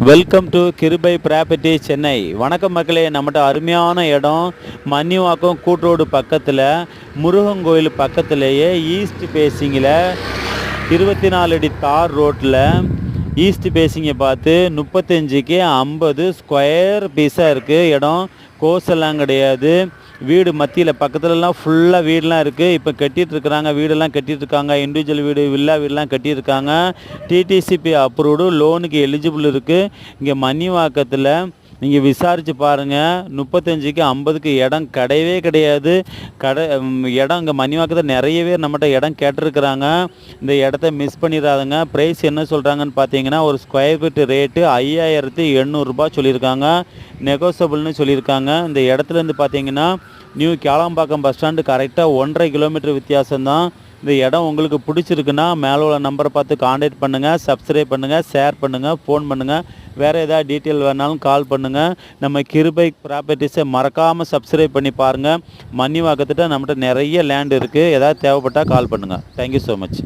Welcome to கிருபை property Chennai. வணக்கம் மக்களே, நம்மகிட்ட அருமையான இடம் மன்னிவாக்கம் கூட்ரோடு பக்கத்தில் முருகன் கோயில் பக்கத்துலேயே ஈஸ்ட் பேசிங்கில் 24 அடி தார் ரோட்டில் ஈஸ்ட் பேசிங்கை பார்த்து 35க்கு 50 ஸ்கொயர் பீஸாக இருக்குது. இடம் கோசெல்லாம் கிடையாது. வீடு மத்தியில் பக்கத்துலலாம் ஃபுல்லாக வீடெலாம் இருக்குது. இப்போ கட்டிகிட்ருக்குறாங்க, வீடெல்லாம் கட்டிகிட்ருக்காங்க. இண்டிவிஜுவல் வீடு, வில்லா வீடெலாம் கட்டியிருக்காங்க. டிடிசிபி அப்ரூவ்டு, லோனுக்கு எலிஜிபிள் இருக்குது. இங்கே மன்னிவாக்கத்தில் நீங்கள் விசாரித்து பாருங்கள். 35க்கு 50க்கு இடம் கிடையவே கிடையாது. இடம் இங்கே மன்னிவாக்கத்தில் நிறைய பேர் நம்மகிட்ட இடம் கேட்டிருக்கிறாங்க. இந்த இடத்த மிஸ் பண்ணிடாதுங்க. ப்ரைஸ் என்ன சொல்கிறாங்கன்னு பார்த்தீங்கன்னா, ஒரு ஸ்கொயர் ஃபீட் ரேட்டு 5800 சொல்லியிருக்காங்க. நெகோசபிள்னு சொல்லியிருக்காங்க. இந்த இடத்துலேருந்து பார்த்தீங்கன்னா நியூ கேளம்பாக்கம் பஸ் ஸ்டாண்டு கரெக்டாக 1.5 கிலோமீட்டர் வித்தியாசம்தான். இந்த இடம் உங்களுக்கு பிடிச்சிருக்குன்னா மேலே உள்ள நம்பரை பார்த்து காண்டாக்ட் பண்ணுங்கள், சப்ஸ்கிரைப் பண்ணுங்கள், ஷேர் பண்ணுங்கள், ஃபோன் பண்ணுங்கள். வேறு ஏதாவது டீட்டெயில் வேணாலும் கால் பண்ணுங்கள். நம்ம கிருபை ப்ராப்பர்ட்டிஸை மறக்காமல் சப்ஸ்கிரைப் பண்ணி பாருங்கள். மன்னிவாக்கத்திட்ட நம்மகிட்ட நிறைய லேண்ட் இருக்குது. ஏதாவது தேவைப்பட்டால் கால் பண்ணுங்கள். Thank you so much.